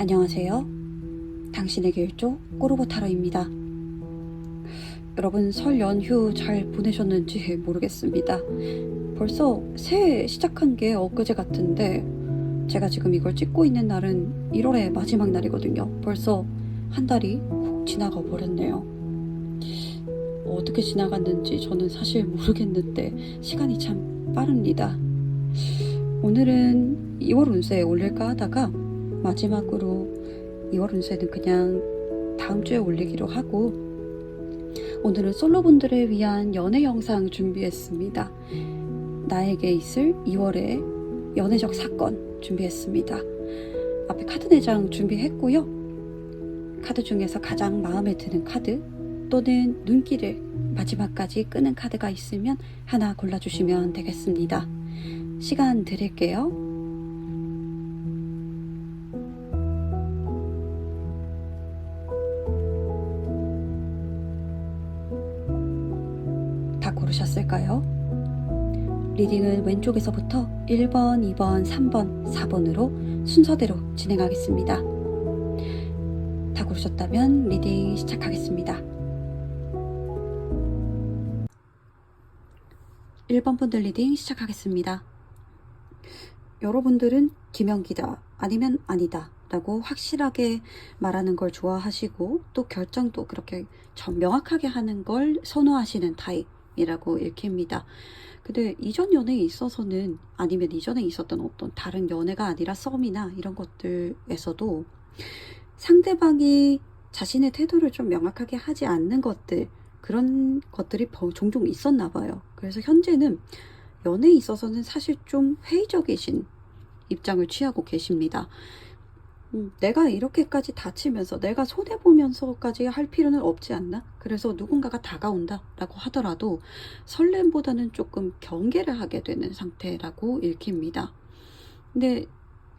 안녕하세요. 당신에게 일조 꼬르보 타로입니다. 여러분 설 연휴 잘 보내셨는지 모르겠습니다. 벌써 새해 시작한 게 엊그제 같은데 제가 지금 이걸 찍고 있는 날은 1월의 마지막 날이거든요. 벌써 한 달이 훅 지나가 버렸네요. 어떻게 지나갔는지 저는 사실 모르겠는데 시간이 참 빠릅니다. 오늘은 2월 운세 올릴까 하다가 마지막으로 2월 운세는 그냥 다음 주에 올리기로 하고 오늘은 솔로분들을 위한 연애 영상 준비했습니다. 나에게 있을 2월의 연애적 사건 준비했습니다. 앞에 카드 4장 준비했고요. 카드 중에서 가장 마음에 드는 카드 또는 눈길을 마지막까지 끄는 카드가 있으면 하나 골라주시면 되겠습니다. 시간 드릴게요. 다 고르셨을까요? 리딩은 왼쪽에서부터 1번, 2번, 3번, 4번으로 순서대로 진행하겠습니다. 다 고르셨다면 리딩 시작하겠습니다. 1번 분들 리딩 시작하겠습니다. 여러분들은 김연기다 아니면 아니다 라고 확실하게 말하는 걸 좋아하시고 또 결정도 그렇게 명확하게 하는 걸 선호하시는 타입이라고 읽힙니다. 근데 이전 연애에 있어서는 아니면 이전에 있었던 어떤 다른 연애가 아니라 썸이나 이런 것들에서도 상대방이 자신의 태도를 좀 명확하게 하지 않는 것들 그런 것들이 종종 있었나 봐요. 그래서 현재는 연애에 있어서는 사실 좀 회의적이신 입장을 취하고 계십니다. 내가 이렇게까지 다치면서 내가 손해보면서까지 할 필요는 없지 않나? 그래서 누군가가 다가온다 라고 하더라도 설렘보다는 조금 경계를 하게 되는 상태라고 읽힙니다. 근데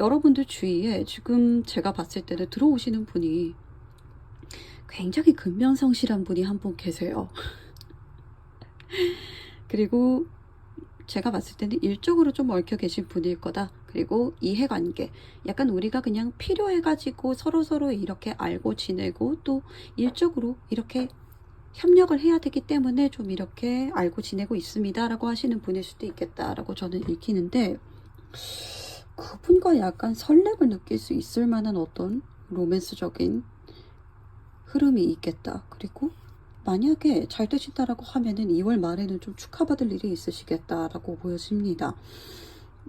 여러분들 주위에 지금 제가 봤을 때는 들어오시는 분이 굉장히 근면성실한 분이 한 분 계세요. 그리고 제가 봤을 때는 일적으로 좀 얽혀 계신 분일 거다. 그리고 이해관계 약간 우리가 그냥 필요해가지고 서로서로 이렇게 알고 지내고 또 일적으로 이렇게 협력을 해야 되기 때문에 좀 이렇게 알고 지내고 있습니다 라고 하시는 분일 수도 있겠다 라고 저는 읽히는데 그분과 약간 설렘을 느낄 수 있을 만한 어떤 로맨스적인 흐름이 있겠다. 그리고 만약에 잘 되신다라고 하면은 2월 말에는 좀 축하받을 일이 있으시겠다라고 보여집니다.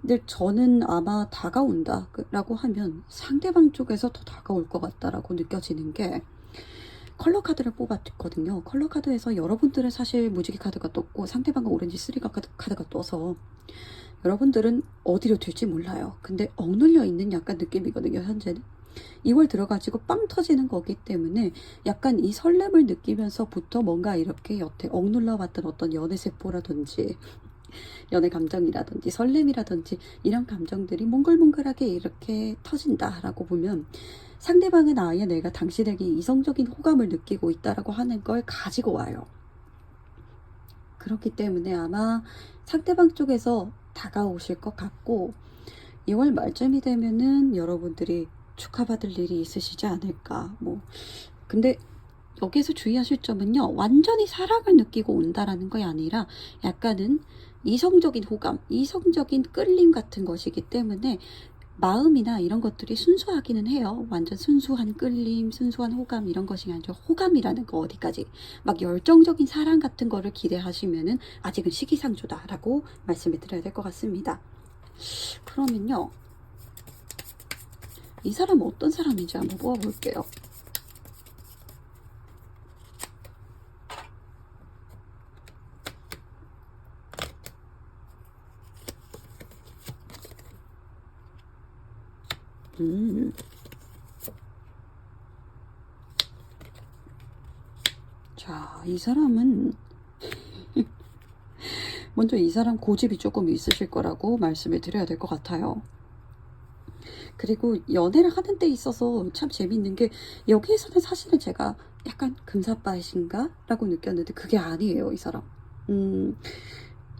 근데 저는 아마 다가온다라고 하면 상대방 쪽에서 더 다가올 것 같다라고 느껴지는 게 컬러 카드를 뽑았거든요. 컬러 카드에서 여러분들은 사실 무지개 카드가 떴고 상대방은 오렌지 3가 카드가 떠서 여러분들은 어디로 튈지 몰라요. 근데 억눌려 있는 약간 느낌이거든요. 현재는 2월 들어가지고 빵 터지는 거기 때문에 약간 이 설렘을 느끼면서부터 뭔가 이렇게 여태 억눌러 왔던 어떤 연애 세포라든지 연애 감정이라든지 설렘이라든지 이런 감정들이 몽글몽글하게 이렇게 터진다라고 보면 상대방은 아예 내가 당신에게 이성적인 호감을 느끼고 있다라고 하는 걸 가지고 와요. 그렇기 때문에 아마 상대방 쪽에서 다가오실 것 같고 2월 말쯤이 되면은 여러분들이 축하받을 일이 있으시지 않을까. 근데 여기에서 주의하실 점은요. 완전히 사랑을 느끼고 온다라는 게 아니라 약간은 이성적인 호감, 이성적인 끌림 같은 것이기 때문에 마음이나 이런 것들이 순수하기는 해요. 완전 순수한 끌림, 순수한 호감 이런 것이 아니라 호감이라는 거 어디까지 막 열정적인 사랑 같은 거를 기대하시면은 아직은 시기상조다라고 말씀을 드려야 될 것 같습니다. 그러면요. 이 사람은 어떤 사람인지 한번 뽑아볼게요. 자, 이 사람은 먼저 이 사람 고집이 조금 있으실 거라고 말씀을 드려야 될 것 같아요. 그리고 연애를 하는 데 있어서 참 재밌는 게 여기에서는 사실은 제가 약간 금사빠이신가? 라고 느꼈는데 그게 아니에요, 이 사람.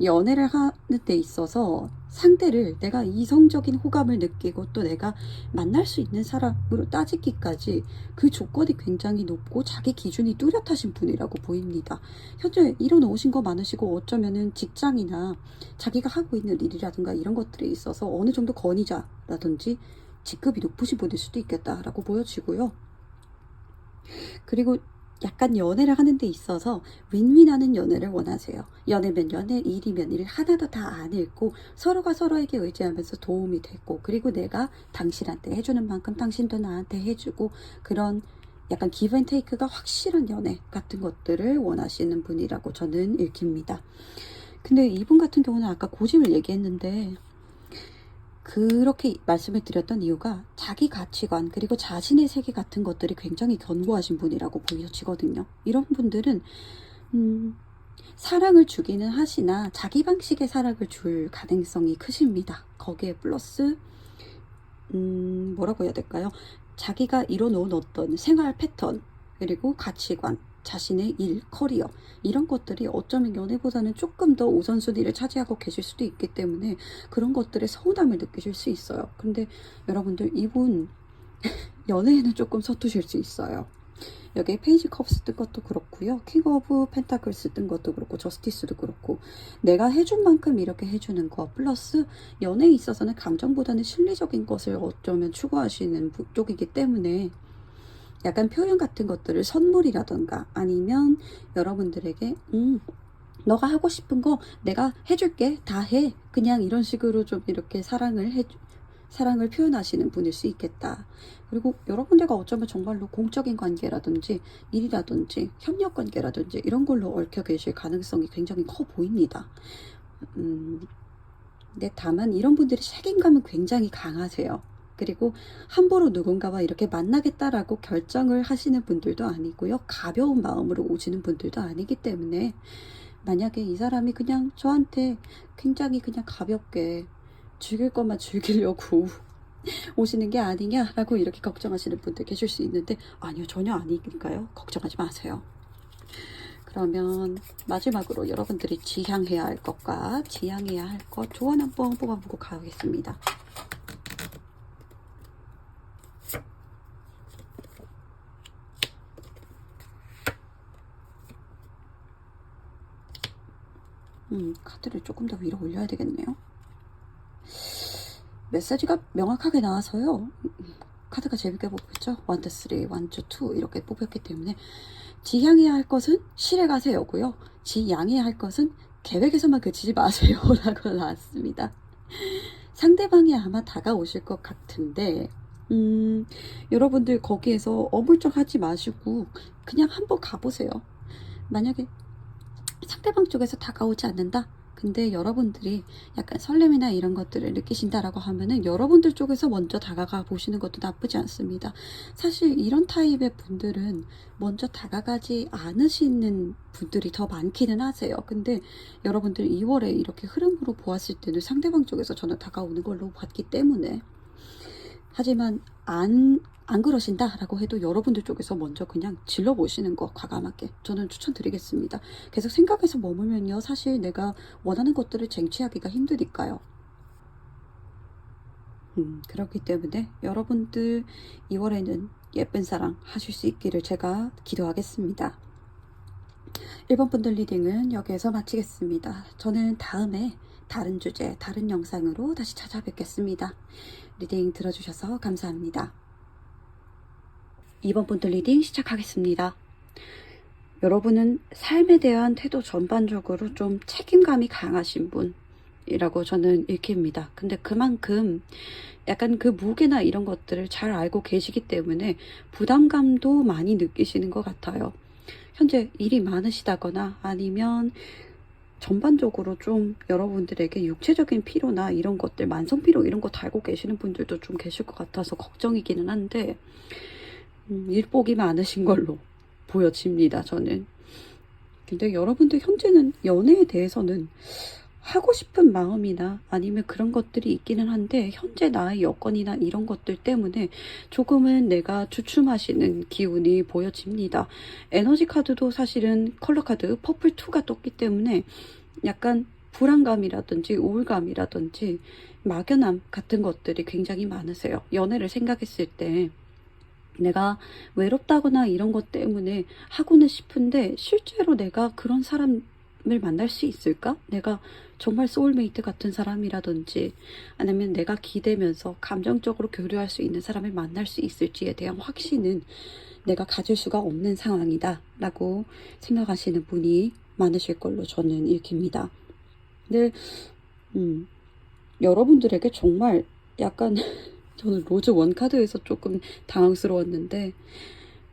연애를 하는 데 있어서 상대를 내가 이성적인 호감을 느끼고 또 내가 만날 수 있는 사람으로 따지기까지 그 조건이 굉장히 높고 자기 기준이 뚜렷하신 분이라고 보입니다. 현재 이뤄놓으신 거 많으시고 어쩌면은 직장이나 자기가 하고 있는 일이라든가 이런 것들에 있어서 어느 정도 권위자라든지 직급이 높으신 분일 수도 있겠다라고 보여지고요. 그리고 약간 연애를 하는 데 있어서 윈윈하는 연애를 원하세요. 연애면 연애, 일이면 일, 하나도 다 안 잃고 서로가 서로에게 의지하면서 도움이 되고, 그리고 내가 당신한테 해주는 만큼 당신도 나한테 해주고, 그런 약간 기브 앤 테이크가 확실한 연애 같은 것들을 원하시는 분이라고 저는 읽힙니다. 근데 이분 같은 경우는 아까 고집을 얘기했는데, 그렇게 말씀을 드렸던 이유가 자기 가치관 그리고 자신의 세계 같은 것들이 굉장히 견고하신 분이라고 보여지거든요. 이런 분들은 사랑을 주기는 하시나 자기 방식의 사랑을 줄 가능성이 크십니다. 거기에 플러스 뭐라고 해야 될까요? 자기가 이뤄놓은 어떤 생활 패턴 그리고 가치관, 자신의 일, 커리어 이런 것들이 어쩌면 연애보다는 조금 더 우선순위를 차지하고 계실 수도 있기 때문에 그런 것들에 서운함을 느끼실 수 있어요. 근데 여러분들 이분 연애에는 조금 서투실 수 있어요. 여기 페이지 컵스 뜬 것도 그렇고요. 킹 오브 펜타클스 뜬 것도 그렇고 저스티스도 그렇고 내가 해준 만큼 이렇게 해주는 거 플러스 연애에 있어서는 감정보다는 실리적인 것을 어쩌면 추구하시는 쪽이기 때문에 약간 표현 같은 것들을 선물이라던가 아니면 여러분들에게 너가 하고 싶은 거 내가 해줄게 다 해 그냥 이런 식으로 좀 이렇게 사랑을 표현하시는 분일 수 있겠다. 그리고 여러분들과 어쩌면 정말로 공적인 관계라든지 일이라든지 협력 관계라든지 이런 걸로 얽혀 계실 가능성이 굉장히 커 보입니다. 근데 다만 이런 분들이 책임감은 굉장히 강하세요. 그리고 함부로 누군가와 이렇게 만나겠다라고 결정을 하시는 분들도 아니고요. 가벼운 마음으로 오시는 분들도 아니기 때문에 만약에 이 사람이 그냥 저한테 굉장히 그냥 가볍게 즐길 것만 즐기려고 오시는 게 아니냐라고 이렇게 걱정하시는 분들 계실 수 있는데 아니요, 전혀 아니니까요. 걱정하지 마세요. 그러면 마지막으로 여러분들이 지향해야 할 것과 지향해야 할 것 조언 한번 뽑아보고 가겠습니다. 카드를 조금 더 위로 올려야 되겠네요. 메시지가 명확하게 나와서요. 카드가 재밌게 뽑혔죠. 1, 2, 3, 1, 2, 2 이렇게 뽑혔기 때문에 지향해야 할 것은 실에 가세요고요. 지양해야 할 것은 계획에서만 그치지 마세요 라고 나왔습니다. 상대방이 아마 다가오실 것 같은데 여러분들 거기에서 어물쩍하지 마시고 그냥 한번 가보세요. 만약에 상대방 쪽에서 다가오지 않는다? 근데 여러분들이 약간 설렘이나 이런 것들을 느끼신다라고 하면은 여러분들 쪽에서 먼저 다가가 보시는 것도 나쁘지 않습니다. 사실 이런 타입의 분들은 먼저 다가가지 않으시는 분들이 더 많기는 하세요. 근데 여러분들 2월에 이렇게 흐름으로 보았을 때는 상대방 쪽에서 저는 다가오는 걸로 봤기 때문에 하지만 안 그러신다라고 해도 여러분들 쪽에서 먼저 그냥 질러보시는 거 과감하게 저는 추천드리겠습니다. 계속 생각해서 머물면요 사실 내가 원하는 것들을 쟁취하기가 힘드니까요. 그렇기 때문에 여러분들 2월에는 예쁜 사랑 하실 수 있기를 제가 기도하겠습니다. 1번 분들 리딩은 여기에서 마치겠습니다. 저는 다음에 다른 주제, 다른 영상으로 다시 찾아뵙겠습니다. 리딩 들어주셔서 감사합니다. 2번 분들 리딩 시작하겠습니다. 여러분은 삶에 대한 태도 전반적으로 좀 책임감이 강하신 분이라고 저는 읽힙니다. 근데 그만큼 약간 그 무게나 이런 것들을 잘 알고 계시기 때문에 부담감도 많이 느끼시는 것 같아요. 현재 일이 많으시다거나 아니면 전반적으로 좀 여러분들에게 육체적인 피로나 이런 것들, 만성피로 이런 거 달고 계시는 분들도 좀 계실 것 같아서 걱정이기는 한데 일복이 많으신 걸로 보여집니다. 저는. 근데 여러분들 현재는 연애에 대해서는 하고 싶은 마음이나 아니면 그런 것들이 있기는 한데 현재 나의 여건이나 이런 것들 때문에 조금은 내가 주춤하시는 기운이 보여집니다. 에너지 카드도 사실은 컬러 카드 퍼플 2가 떴기 때문에 약간 불안감이라든지 우울감이라든지 막연함 같은 것들이 굉장히 많으세요. 연애를 생각했을 때 내가 외롭다거나 이런 것 때문에 하고는 싶은데 실제로 내가 그런 사람을 만날 수 있을까? 내가 정말 소울메이트 같은 사람이라든지 아니면 내가 기대면서 감정적으로 교류할 수 있는 사람을 만날 수 있을지에 대한 확신은 내가 가질 수가 없는 상황이다 라고 생각하시는 분이 많으실 걸로 저는 읽힙니다. 근데 여러분들에게 정말 약간 저는 로즈 원카드에서 조금 당황스러웠는데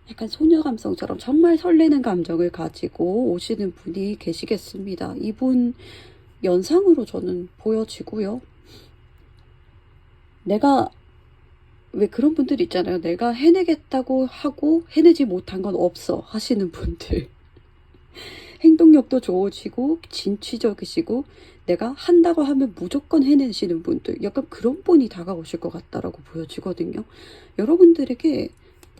약간 소녀 감성처럼 정말 설레는 감정을 가지고 오시는 분이 계시겠습니다. 이분 연상으로 저는 보여지고요. 내가 왜 그런 분들 있잖아요. 내가 해내겠다고 하고 해내지 못한 건 없어 하시는 분들. 행동력도 좋으시고 진취적이시고 내가 한다고 하면 무조건 해내시는 분들. 약간 그런 분이 다가오실 것 같다라고 보여지거든요. 여러분들에게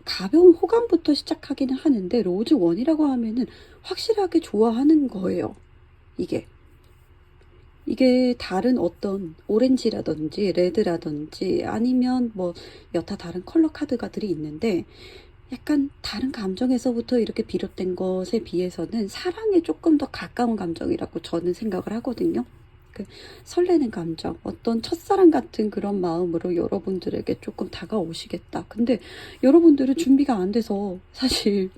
가벼운 호감부터 시작하기는 하는데 로즈 원이라고 하면은 확실하게 좋아하는 거예요. 이게 다른 어떤 오렌지라든지 레드라든지 아니면 뭐 여타 다른 컬러 카드가들이 있는데 약간 다른 감정에서부터 이렇게 비롯된 것에 비해서는 사랑에 조금 더 가까운 감정이라고 저는 생각을 하거든요. 그 설레는 감정, 어떤 첫사랑 같은 그런 마음으로 여러분들에게 조금 다가오시겠다. 근데 여러분들은 준비가 안 돼서 사실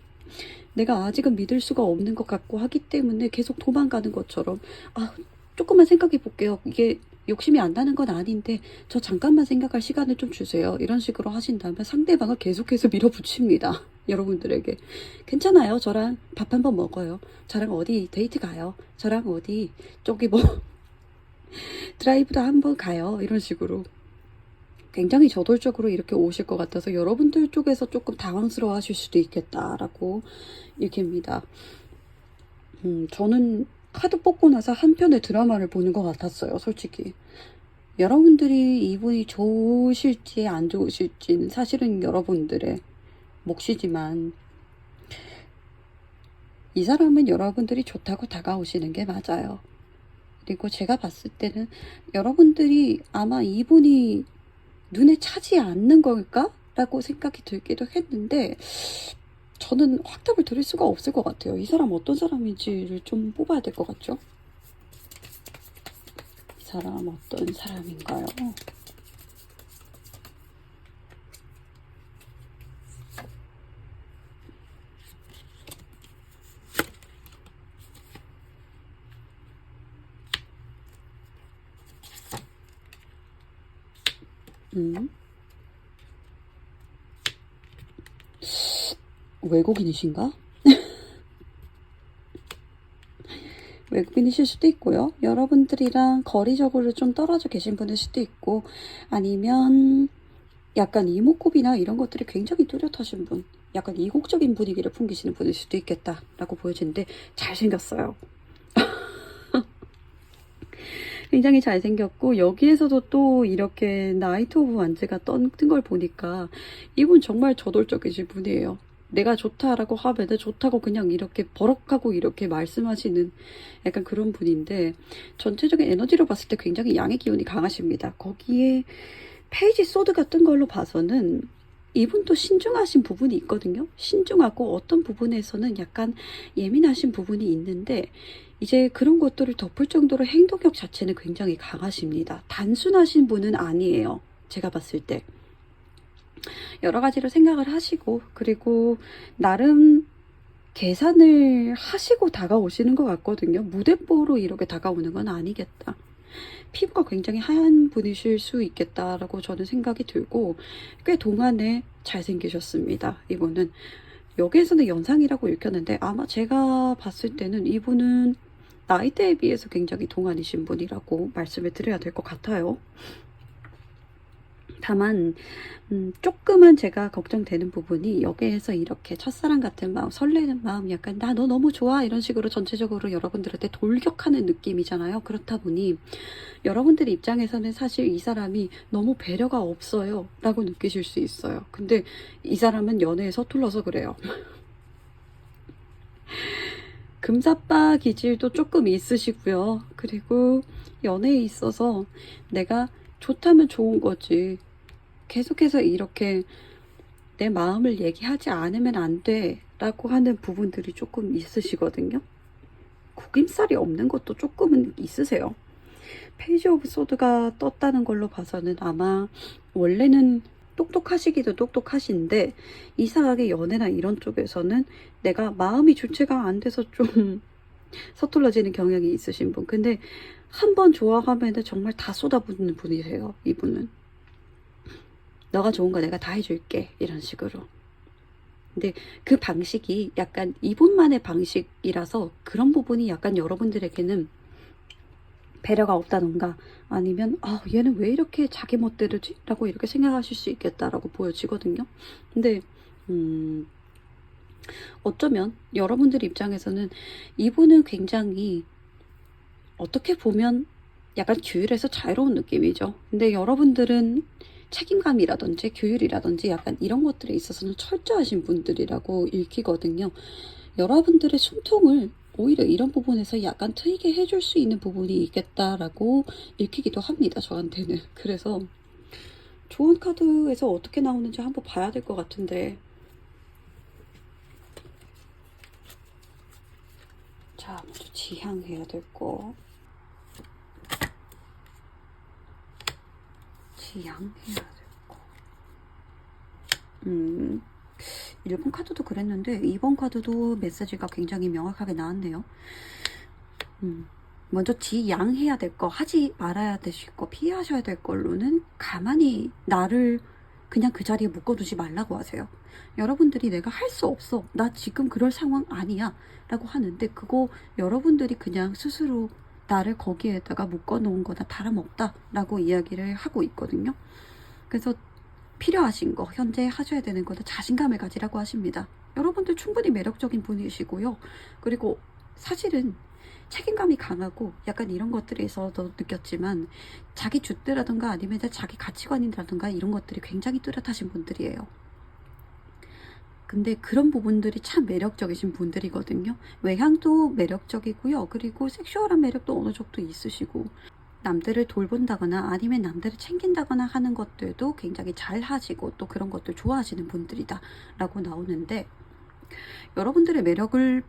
내가 아직은 믿을 수가 없는 것 같고 하기 때문에 계속 도망가는 것처럼 조금만 생각해 볼게요. 이게 욕심이 안 나는 건 아닌데 저 잠깐만 생각할 시간을 좀 주세요. 이런 식으로 하신다면 상대방을 계속해서 밀어붙입니다. 여러분들에게. 괜찮아요. 저랑 밥 한번 먹어요. 저랑 어디 데이트 가요. 저랑 어디 저기 뭐 드라이브도 한번 가요. 이런 식으로. 굉장히 저돌적으로 이렇게 오실 것 같아서 여러분들 쪽에서 조금 당황스러워 하실 수도 있겠다라고 읽힙니다. 저는 카드 뽑고 나서 한편의 드라마를 보는 것 같았어요. 솔직히. 여러분들이 이분이 좋으실지 안 좋으실지는 사실은 여러분들의 몫이지만 이 사람은 여러분들이 좋다고 다가오시는 게 맞아요. 그리고 제가 봤을 때는 여러분들이 아마 이분이 눈에 차지 않는 걸까? 라고 생각이 들기도 했는데 저는 확답을 드릴 수가 없을 것 같아요. 이 사람 어떤 사람인지를 좀 뽑아야 될 것 같죠? 이 사람 어떤 사람인가요? 외국인이신가? 외국인이실 수도 있고요. 여러분들이랑 거리적으로 좀 떨어져 계신 분일 수도 있고 아니면 약간 이목구비나 이런 것들이 굉장히 뚜렷하신 분, 약간 이국적인 분위기를 풍기시는 분일 수도 있겠다라고 보여지는데 잘생겼어요. 굉장히 잘생겼고 여기에서도 또 이렇게 나이트 오브 완즈가 뜬 걸 보니까 이분 정말 저돌적이신 분이에요. 내가 좋다라고 하면은 좋다고 그냥 이렇게 버럭하고 이렇게 말씀하시는 약간 그런 분인데 전체적인 에너지로 봤을 때 굉장히 양의 기운이 강하십니다. 거기에 페이지 소드가 뜬 걸로 봐서는 이분도 신중하신 부분이 있거든요. 신중하고 어떤 부분에서는 약간 예민하신 부분이 있는데 이제 그런 것들을 덮을 정도로 행동력 자체는 굉장히 강하십니다. 단순하신 분은 아니에요. 제가 봤을 때. 여러 가지로 생각을 하시고 그리고 나름 계산을 하시고 다가오시는 것 같거든요. 무대뽀로 이렇게 다가오는 건 아니겠다. 피부가 굉장히 하얀 분이실 수 있겠다라고 저는 생각이 들고 꽤 동안에 잘생기셨습니다. 이분은 여기에서는 연상이라고 읽혔는데 아마 제가 봤을 때는 이분은 나이대에 비해서 굉장히 동안이신 분이라고 말씀을 드려야 될 것 같아요. 다만 조금은 제가 걱정되는 부분이 여기에서 이렇게 첫사랑 같은 마음, 설레는 마음, 약간 나 너 너무 좋아 이런 식으로 전체적으로 여러분들한테 돌격하는 느낌이잖아요. 그렇다 보니 여러분들 입장에서는 사실 이 사람이 너무 배려가 없어요 라고 느끼실 수 있어요. 근데 이 사람은 연애에 서툴러서 그래요. 금사빠 기질도 조금 있으시고요. 그리고 연애에 있어서 내가 좋다면 좋은 거지. 계속해서 이렇게 내 마음을 얘기하지 않으면 안 돼 라고 하는 부분들이 조금 있으시거든요. 구김살이 없는 것도 조금은 있으세요. 페이지 오브 소드가 떴다는 걸로 봐서는 아마 원래는 똑똑하시기도 똑똑하신데 이상하게 연애나 이런 쪽에서는 내가 마음이 주체가 안 돼서 좀 서툴러지는 경향이 있으신 분. 근데 한 번 좋아하면 정말 다 쏟아붓는 분이세요. 이분은 너가 좋은 거 내가 다 해줄게 이런 식으로. 근데 그 방식이 약간 이분만의 방식이라서 그런 부분이 약간 여러분들에게는 배려가 없다던가 아니면 얘는 왜 이렇게 자기 멋대로지? 라고 이렇게 생각하실 수 있겠다라고 보여지거든요. 근데 어쩌면 여러분들 입장에서는 이분은 굉장히 어떻게 보면 약간 규율에서 자유로운 느낌이죠. 근데 여러분들은 책임감이라든지 규율이라든지 약간 이런 것들에 있어서는 철저하신 분들이라고 읽히거든요. 여러분들의 숨통을 오히려 이런 부분에서 약간 트이게 해줄 수 있는 부분이 있겠다라고 읽히기도 합니다. 저한테는. 그래서 좋은 카드에서 어떻게 나오는지 한번 봐야 될 것 같은데. 자, 먼저 지향해야 될 거. 지향해야 될 거. 1번 카드도 그랬는데 2번 카드도 메시지가 굉장히 명확하게 나왔네요. 먼저 지양해야 될 거, 하지 말아야 되실 거, 피하셔야 될 걸로는 가만히 나를 그냥 그 자리에 묶어두지 말라고 하세요. 여러분들이 내가 할 수 없어, 나 지금 그럴 상황 아니야 라고 하는데 그거 여러분들이 그냥 스스로 나를 거기에다가 묶어놓은 거나 다름없다 라고 이야기를 하고 있거든요. 그래서 필요하신 거, 현재 하셔야 되는 거는 자신감을 가지라고 하십니다. 여러분들 충분히 매력적인 분이시고요. 그리고 사실은 책임감이 강하고 약간 이런 것들에서도 느꼈지만 자기 줏대라든가 아니면 자기 가치관이라든가 이런 것들이 굉장히 뚜렷하신 분들이에요. 근데 그런 부분들이 참 매력적이신 분들이거든요. 외향도 매력적이고요. 그리고 섹슈얼한 매력도 어느 정도 있으시고 남들을 돌본다거나 아니면 남들을 챙긴다거나 하는 것들도 굉장히 잘 하시고 또 그런 것들 좋아하시는 분들이다 라고 나오는데 여러분들의 매력을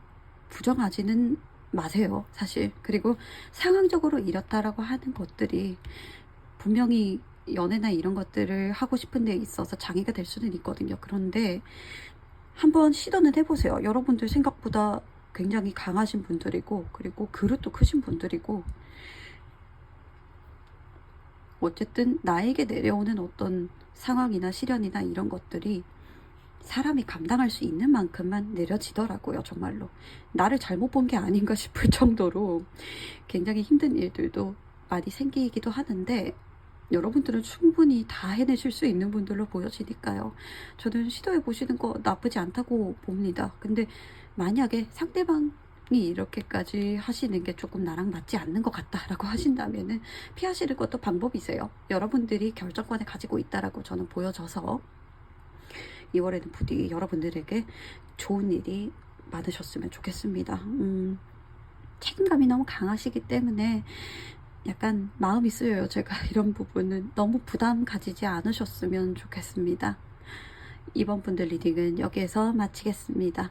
부정하지는 마세요, 사실. 그리고 상황적으로 이렇다라고 하는 것들이 분명히 연애나 이런 것들을 하고 싶은 데 있어서 장애가 될 수는 있거든요. 그런데 한번 시도는 해보세요. 여러분들 생각보다 굉장히 강하신 분들이고 그리고 그릇도 크신 분들이고 어쨌든 나에게 내려오는 어떤 상황이나 시련이나 이런 것들이 사람이 감당할 수 있는 만큼만 내려지더라고요. 정말로 나를 잘못 본 게 아닌가 싶을 정도로 굉장히 힘든 일들도 많이 생기기도 하는데 여러분들은 충분히 다 해내실 수 있는 분들로 보여지니까요. 저는 시도해 보시는 거 나쁘지 않다고 봅니다. 근데 만약에 상대방이 이렇게까지 하시는 게 조금 나랑 맞지 않는 것 같다라고 하신다면은 피하시는 것도 방법이세요. 여러분들이 결정권을 가지고 있다라고 저는 보여져서 2월에는 부디 여러분들에게 좋은 일이 많으셨으면 좋겠습니다. 책임감이 너무 강하시기 때문에 약간 마음이 쓰여요. 제가 이런 부분은 너무 부담 가지지 않으셨으면 좋겠습니다. 이번 분들 리딩은 여기에서 마치겠습니다.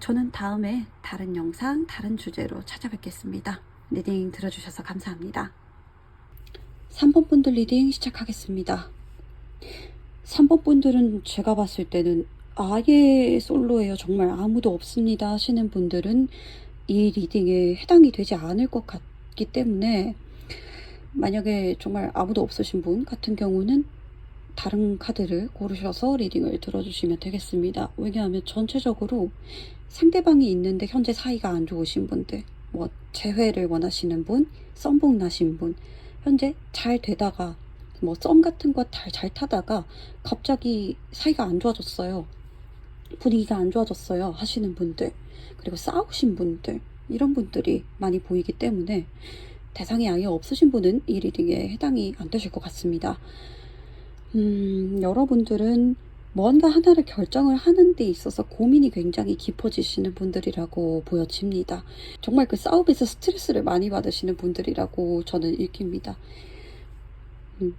저는 다음에 다른 영상, 다른 주제로 찾아뵙겠습니다. 리딩 들어주셔서 감사합니다. 3번 분들 리딩 시작하겠습니다. 3번 분들은 제가 봤을 때는 아예 솔로예요. 정말 아무도 없습니다 하시는 분들은 이 리딩에 해당이 되지 않을 것 같기 때문에 만약에 정말 아무도 없으신 분 같은 경우는 다른 카드를 고르셔서 리딩을 들어주시면 되겠습니다. 왜냐하면 전체적으로 상대방이 있는데 현재 사이가 안 좋으신 분들, 재회를 원하시는 분, 썸북 나신 분, 현재 잘 되다가 썸 같은 거 잘 타다가 갑자기 사이가 안 좋아졌어요. 분위기가 안 좋아졌어요 하시는 분들, 그리고 싸우신 분들, 이런 분들이 많이 보이기 때문에 대상이 아예 없으신 분은 이 리딩에 해당이 안 되실 것 같습니다. 여러분들은 뭔가 하나를 결정을 하는 데 있어서 고민이 굉장히 깊어지시는 분들이라고 보여집니다. 정말 그 싸움에서 스트레스를 많이 받으시는 분들이라고 저는 읽힙니다.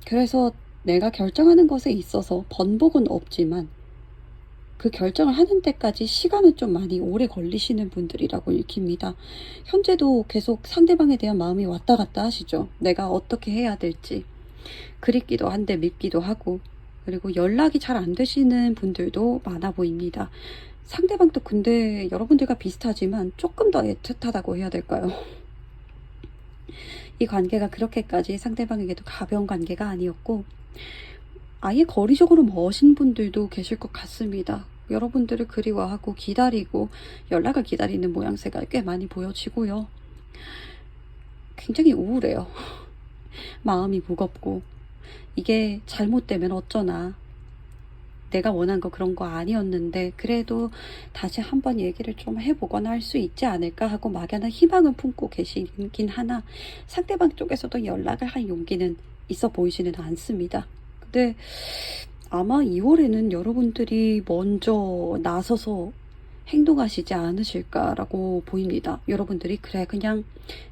그래서 내가 결정하는 것에 있어서 번복은 없지만 그 결정을 하는 데까지 시간은 좀 많이 오래 걸리시는 분들이라고 읽힙니다. 현재도 계속 상대방에 대한 마음이 왔다 갔다 하시죠. 내가 어떻게 해야 될지. 그립기도 한데 밉기도 하고, 그리고 연락이 잘 안 되시는 분들도 많아 보입니다. 상대방도 근데 여러분들과 비슷하지만 조금 더 애틋하다고 해야 될까요? 이 관계가 그렇게까지 상대방에게도 가벼운 관계가 아니었고, 아예 거리적으로 먼 분들도 계실 것 같습니다. 여러분들을 그리워하고 기다리고 연락을 기다리는 모양새가 꽤 많이 보여지고요. 굉장히 우울해요. 마음이 무겁고, 이게 잘못되면 어쩌나, 내가 원한 거 그런 거 아니었는데 그래도 다시 한번 얘기를 좀 해보거나 할 수 있지 않을까 하고 막연한 희망을 품고 계시긴 하나, 상대방 쪽에서도 연락을 할 용기는 있어 보이지는 않습니다. 근데 아마 2월에는 여러분들이 먼저 나서서 행동하시지 않으실까라고 보입니다. 여러분들이 그래 그냥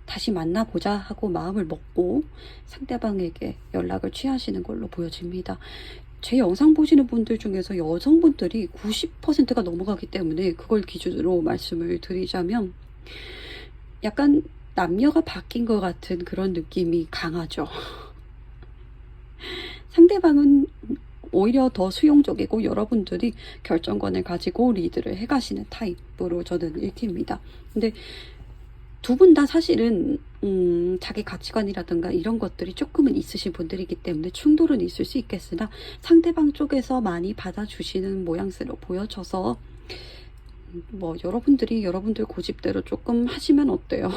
다시 만나보자 하고 마음을 먹고 상대방에게 연락을 취하시는 걸로 보여집니다. 제 영상 보시는 분들 중에서 여성분들이 90%가 넘어가기 때문에 그걸 기준으로 말씀을 드리자면 약간 남녀가 바뀐 것 같은 그런 느낌이 강하죠. 상대방은 오히려 더 수용적이고 여러분들이 결정권을 가지고 리드를 해가시는 타입으로 저는 읽힙니다. 근데 두 분 다 사실은 자기 가치관이라든가 이런 것들이 조금은 있으신 분들이기 때문에 충돌은 있을 수 있겠으나 상대방 쪽에서 많이 받아주시는 모양새로 보여져서 뭐 여러분들이 여러분들 고집대로 조금 하시면 어때요?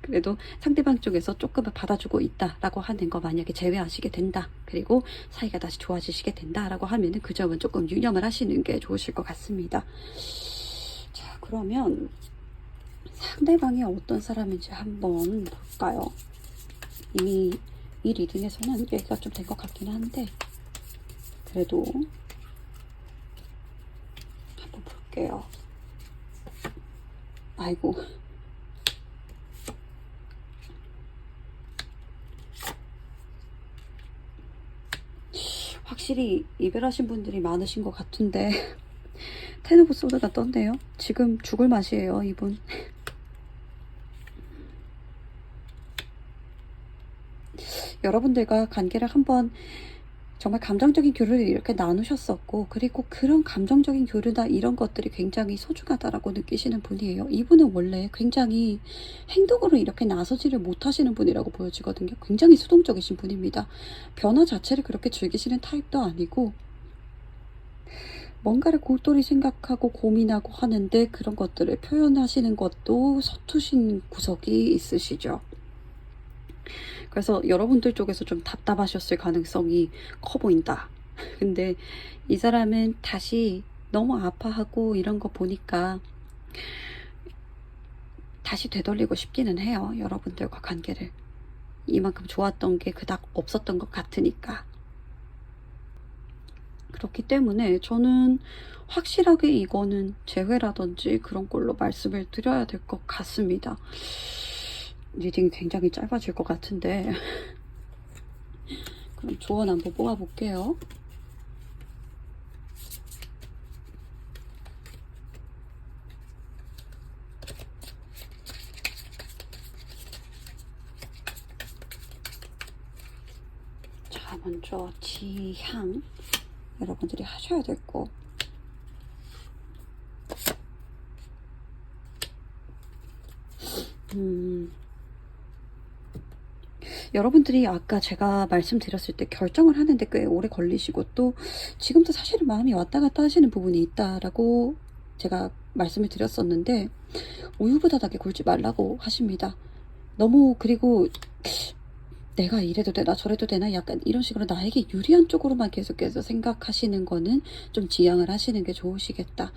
그래도 상대방 쪽에서 조금은 받아주고 있다라고 하는 거 만약에 제외하시게 된다, 그리고 사이가 다시 좋아지시게 된다라고 하면은 그 점은 조금 유념을 하시는 게 좋으실 것 같습니다. 자, 그러면 상대방이 어떤 사람인지 한번 볼까요? 이미 이 리딩에서는 얘기가 좀 된 것 같긴 한데 그래도 한번 볼게요. 아이고, 확실히 이별하신 분들이 많으신 것 같은데 텐 오브 소드가 떴네요. 지금 죽을 맛이에요, 이분. 여러분들과 관계를 한번 정말 감정적인 교류를 이렇게 나누셨었고, 그리고 그런 감정적인 교류나 이런 것들이 굉장히 소중하다라고 느끼시는 분이에요. 이분은 원래 굉장히 행동으로 이렇게 나서지를 못하시는 분이라고 보여지거든요. 굉장히 수동적이신 분입니다. 변화 자체를 그렇게 즐기시는 타입도 아니고, 뭔가를 골똘히 생각하고 고민하고 하는데 그런 것들을 표현하시는 것도 서투신 구석이 있으시죠. 그래서 여러분들 쪽에서 좀 답답하셨을 가능성이 커 보인다. 근데 이 사람은 다시 너무 아파하고 이런 거 보니까 다시 되돌리고 싶기는 해요. 여러분들과 관계를. 이만큼 좋았던 게 그닥 없었던 것 같으니까. 그렇기 때문에 저는 확실하게 이거는 재회라든지 그런 걸로 말씀을 드려야 될 것 같습니다. 리딩이 굉장히 짧아질 것 같은데 그럼 조언 한번 뽑아볼게요. 자, 먼저 지향 여러분들이 하셔야 될 거. 여러분들이 아까 제가 말씀드렸을 때 결정을 하는데 꽤 오래 걸리시고 또 지금도 사실은 마음이 왔다 갔다 하시는 부분이 있다라고 제가 말씀을 드렸었는데 우유부단하게 굴지 말라고 하십니다. 너무, 그리고 내가 이래도 되나 저래도 되나 약간 이런 식으로 나에게 유리한 쪽으로만 계속해서 생각하시는 거는 좀 지양을 하시는 게 좋으시겠다.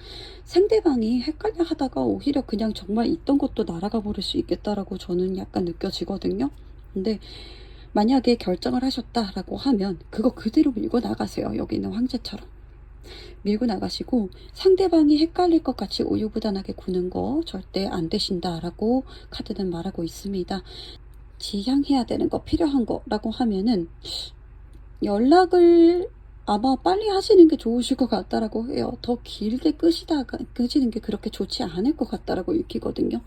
상대방이 헷갈려 하다가 오히려 그냥 정말 있던 것도 날아가 버릴 수 있겠다라고 저는 약간 느껴지거든요. 근데 만약에 결정을 하셨다라고 하면 그거 그대로 밀고 나가세요. 여기 있는 황제처럼. 밀고 나가시고 상대방이 헷갈릴 것 같이 우유부단하게 구는 거 절대 안 되신다라고 카드는 말하고 있습니다. 지향해야 되는 거, 필요한 거라고 하면은 연락을 아마 빨리 하시는 게 좋으실 것 같다라고 해요. 더 길게 끄시는 게 그렇게 좋지 않을 것 같다라고 읽히거든요.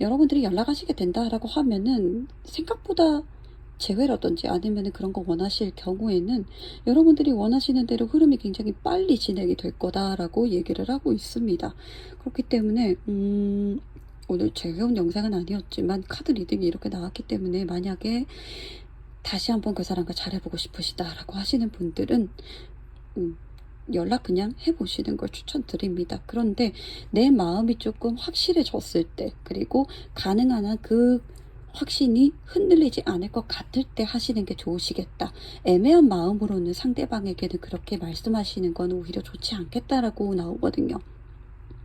여러분들이 연락하시게 된다라고 하면은 생각보다 재회라든지 아니면 그런 거 원하실 경우에는 여러분들이 원하시는 대로 흐름이 굉장히 빨리 진행이 될 거다라고 얘기를 하고 있습니다. 그렇기 때문에 오늘 재회용 영상은 아니었지만 카드 리딩이 이렇게 나왔기 때문에 만약에 다시 한번 그 사람과 잘해보고 싶으시다라고 하시는 분들은 연락 그냥 해보시는 걸 추천드립니다. 그런데 내 마음이 조금 확실해졌을 때, 그리고 가능한 한 그 확신이 흔들리지 않을 것 같을 때 하시는 게 좋으시겠다. 애매한 마음으로는 상대방에게는 그렇게 말씀하시는 건 오히려 좋지 않겠다라고 나오거든요.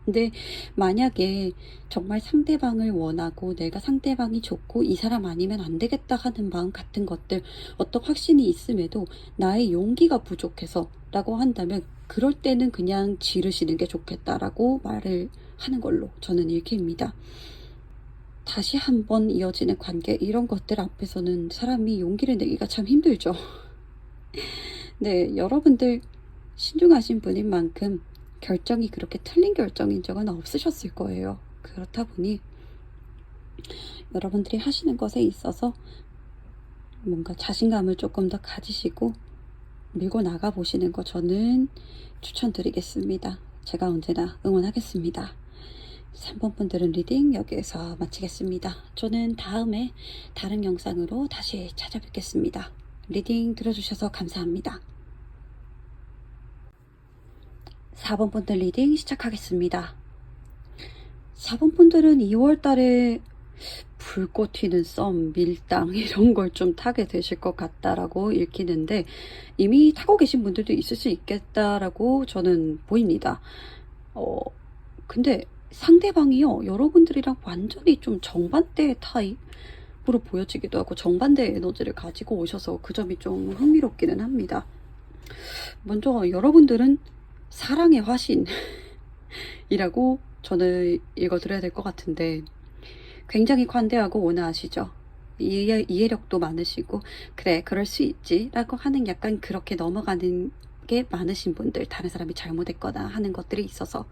근데 만약에 정말 상대방을 원하고 내가 상대방이 좋고 이 사람 아니면 안 되겠다 하는 마음 같은 것들, 어떤 확신이 있음에도 나의 용기가 부족해서 라고 한다면 그럴 때는 그냥 지르시는 게 좋겠다라고 말을 하는 걸로 저는 읽힙니다. 다시 한번 이어지는 관계, 이런 것들 앞에서는 사람이 용기를 내기가 참 힘들죠. 네, 여러분들 신중하신 분인 만큼 결정이 그렇게 틀린 결정인 적은 없으셨을 거예요. 그렇다 보니 여러분들이 하시는 것에 있어서 뭔가 자신감을 조금 더 가지시고 밀고 나가 보시는 거 저는 추천드리겠습니다. 제가 언제나 응원하겠습니다. 3번 분들은 리딩 여기에서 마치겠습니다. 저는 다음에 다른 영상으로 다시 찾아뵙겠습니다. 리딩 들어주셔서 감사합니다. 4번 분들 리딩 시작하겠습니다. 4번 분들은 2월 달에 불꽃 튀는 썸, 밀당 이런 걸 좀 타게 되실 것 같다라고 읽히는데 이미 타고 계신 분들도 있을 수 있겠다라고 저는 보입니다. 근데 상대방이요, 여러분들이랑 완전히 좀 정반대의 타입으로 보여지기도 하고 정반대의 에너지를 가지고 오셔서 그 점이 좀 흥미롭기는 합니다. 먼저 여러분들은 사랑의 화신이라고 저는 읽어드려야 될 것 같은데 굉장히 관대하고 온화하시죠. 이해력도 많으시고 그래 그럴 수 있지 라고 하는 약간 그렇게 넘어가는 게 많으신 분들, 다른 사람이 잘못했거나 하는 것들이 있어서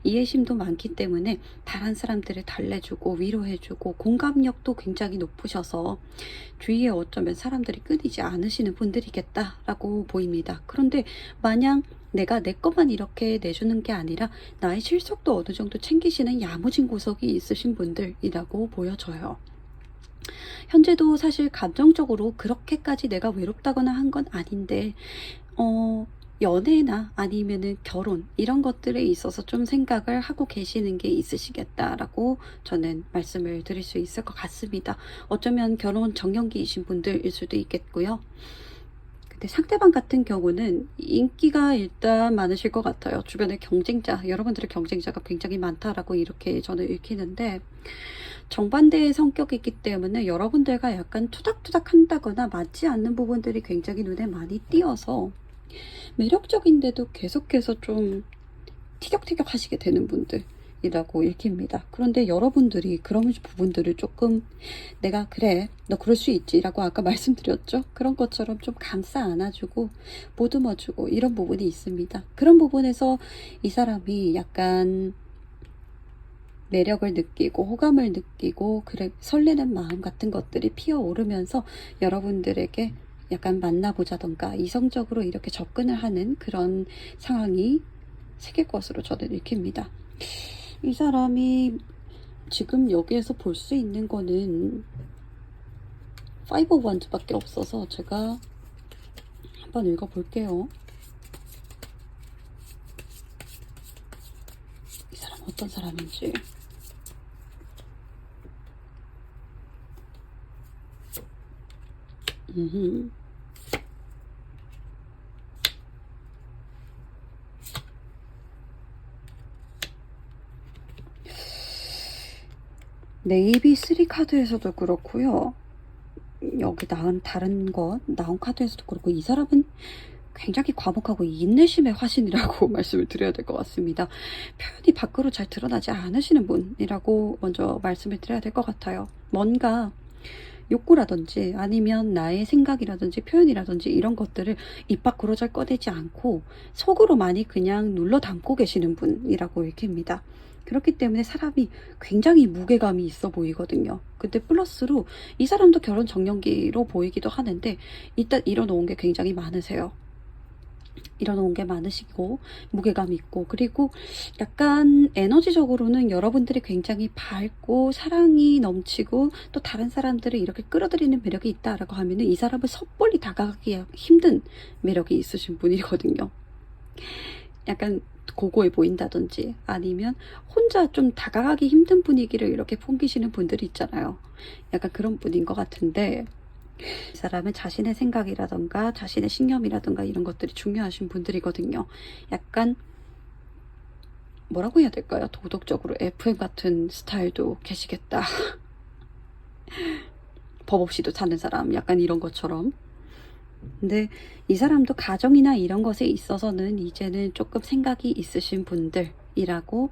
이해심도 많기 때문에 다른 사람들을 달래주고 위로해주고 공감력도 굉장히 높으셔서 주위에 어쩌면 사람들이 끊이지 않으시는 분들이겠다라고 보입니다. 그런데 마냥 내가 내 것만 이렇게 내주는 게 아니라 나의 실속도 어느 정도 챙기시는 야무진 구석이 있으신 분들이라고 보여져요. 현재도 사실 감정적으로 그렇게까지 내가 외롭다거나 한 건 아닌데 연애나 아니면은 결혼 이런 것들에 있어서 좀 생각을 하고 계시는 게 있으시겠다라고 저는 말씀을 드릴 수 있을 것 같습니다. 어쩌면 결혼 정년기이신 분들일 수도 있겠고요. 근데 상대방 같은 경우는 인기가 일단 많으실 것 같아요. 주변에 경쟁자, 여러분들의 경쟁자가 굉장히 많다라고 이렇게 저는 읽히는데 정반대의 성격이기 때문에 여러분들과 약간 투닥투닥 한다거나 맞지 않는 부분들이 굉장히 눈에 많이 띄어서 매력적인데도 계속해서 좀 티격태격 하시게 되는 분들이라고 읽힙니다. 그런데 여러분들이 그런 부분들을 조금 내가 그래 너 그럴 수 있지 라고 아까 말씀드렸죠. 그런 것처럼 좀 감싸 안아주고 보듬어주고 이런 부분이 있습니다. 그런 부분에서 이 사람이 약간 매력을 느끼고 호감을 느끼고 그래 설레는 마음 같은 것들이 피어오르면서 여러분들에게 약간 만나보자던가 이성적으로 이렇게 접근을 하는 그런 상황이 생길 것으로 저는 읽힙니다. 이 사람이 지금 여기에서 볼 수 있는 거는 5 of Wands 밖에 없어서 제가 한번 읽어볼게요. 이 사람 어떤 사람인지. 네이비 3 카드에서도 그렇고요. 여기 나온 카드에서도 그렇고 이 사람은 굉장히 과묵하고 인내심의 화신이라고 말씀을 드려야 될 것 같습니다. 표현이 밖으로 잘 드러나지 않으시는 분이라고 먼저 말씀을 드려야 될 것 같아요. 뭔가 욕구라든지 아니면 나의 생각이라든지 표현이라든지 이런 것들을 입 밖으로 잘 꺼내지 않고 속으로 많이 그냥 눌러 담고 계시는 분이라고 읽힙니다. 그렇기 때문에 사람이 굉장히 무게감이 있어 보이거든요. 근데 플러스로 이 사람도 결혼 정년기로 보이기도 하는데 일단 이뤄놓은 게 굉장히 많으세요. 일어놓은 게 많으시고 무게감 있고, 그리고 약간 에너지적으로는 여러분들이 굉장히 밝고 사랑이 넘치고 또 다른 사람들을 이렇게 끌어들이는 매력이 있다라고 하면은 이 사람은 섣불리 다가가기 힘든 매력이 있으신 분이거든요. 약간 고고해 보인다든지 아니면 혼자 좀 다가가기 힘든 분위기를 이렇게 풍기시는 분들이 있잖아요. 약간 그런 분인 것 같은데 이 사람은 자신의 생각이라던가 자신의 신념이라던가 이런 것들이 중요하신 분들이거든요. 약간 뭐라고 해야 될까요? 도덕적으로 FM 같은 스타일도 계시겠다. 법 없이도 사는 사람, 약간 이런 것처럼. 근데 이 사람도 가정이나 이런 것에 있어서는 이제는 조금 생각이 있으신 분들이라고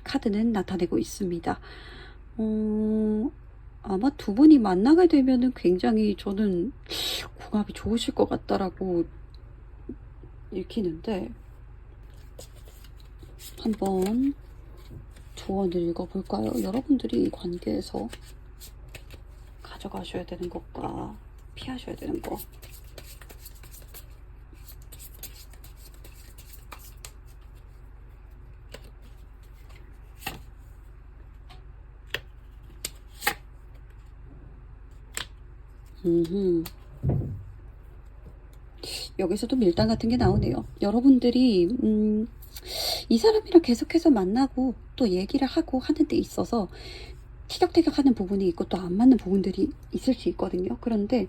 카드는 나타내고 있습니다. 아마 두 분이 만나게 되면은 굉장히 저는 궁합이 좋으실 것 같다라고 읽히는데, 한번 조언을 읽어볼까요? 여러분들이 이 관계에서 가져가셔야 되는 것과 피하셔야 되는 것. 여기서도 밀당 같은 게 나오네요. 여러분들이 이 사람이랑 계속해서 만나고 또 얘기를 하고 하는 데 있어서 티격태격하는 부분이 있고 또 안 맞는 부분들이 있을 수 있거든요. 그런데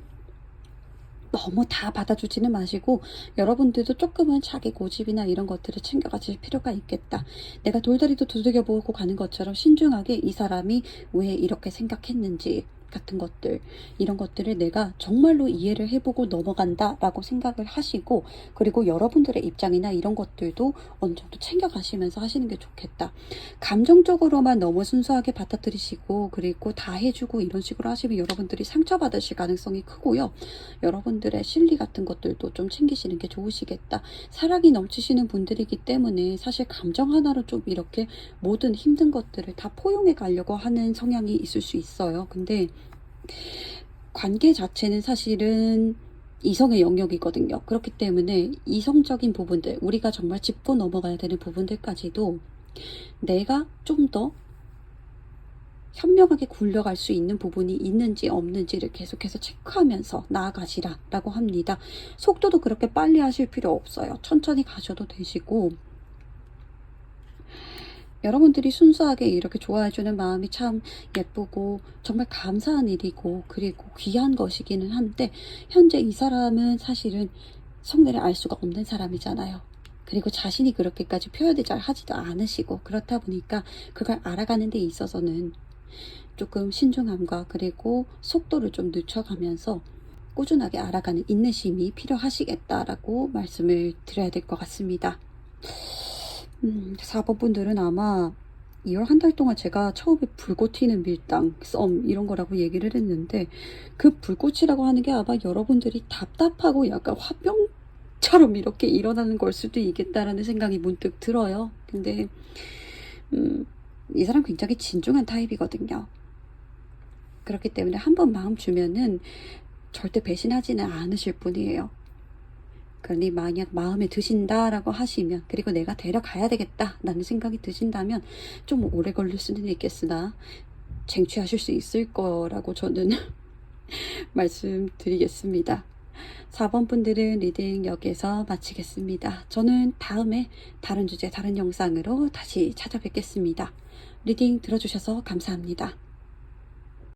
너무 다 받아주지는 마시고 여러분들도 조금은 자기 고집이나 이런 것들을 챙겨가실 필요가 있겠다. 내가 돌다리도 두들겨보고 가는 것처럼 신중하게 이 사람이 왜 이렇게 생각했는지 같은 것들, 이런 것들을 내가 정말로 이해를 해보고 넘어간다 라고 생각을 하시고, 그리고 여러분들의 입장이나 이런 것들도 어느 정도 챙겨가시면서 하시는 게 좋겠다. 감정적으로만 너무 순수하게 받아들이시고 그리고 다 해주고 이런 식으로 하시면 여러분들이 상처받으실 가능성이 크고요. 여러분들의 심리 같은 것들도 좀 챙기시는 게 좋으시겠다. 사랑이 넘치시는 분들이기 때문에 사실 감정 하나로 좀 이렇게 모든 힘든 것들을 다 포용해 가려고 하는 성향이 있을 수 있어요. 근데 관계 자체는 사실은 이성의 영역이거든요. 그렇기 때문에 이성적인 부분들, 우리가 정말 짚고 넘어가야 되는 부분들까지도 내가 좀 더 현명하게 굴려갈 수 있는 부분이 있는지 없는지를 계속해서 체크하면서 나아가시라 라고 합니다. 속도도 그렇게 빨리 하실 필요 없어요. 천천히 가셔도 되시고, 여러분들이 순수하게 이렇게 좋아해주는 마음이 참 예쁘고 정말 감사한 일이고 그리고 귀한 것이기는 한데, 현재 이 사람은 사실은 속내를 알 수가 없는 사람이잖아요. 그리고 자신이 그렇게까지 표현을 잘 하지도 않으시고, 그렇다 보니까 그걸 알아가는 데 있어서는 조금 신중함과 그리고 속도를 좀 늦춰가면서 꾸준하게 알아가는 인내심이 필요하시겠다라고 말씀을 드려야 될 것 같습니다. 4번 분들은 아마 2월 한 달 동안 제가 처음에 불꽃 튀는 밀당, 썸 이런 거라고 얘기를 했는데, 그 불꽃이라고 하는 게 아마 여러분들이 답답하고 약간 화병처럼 이렇게 일어나는 걸 수도 있겠다라는 생각이 문득 들어요. 근데 이 사람 굉장히 진중한 타입이거든요. 그렇기 때문에 한번 마음 주면은 절대 배신하지는 않으실 분이에요. 그러니 만약 마음에 드신다라고 하시면, 그리고 내가 데려가야 되겠다 라는 생각이 드신다면 좀 오래 걸릴 수는 있겠으나 쟁취하실 수 있을 거라고 저는 말씀드리겠습니다. 4번 분들은 리딩 여기서 마치겠습니다. 저는 다음에 다른 주제, 다른 영상으로 다시 찾아뵙겠습니다. 리딩 들어주셔서 감사합니다.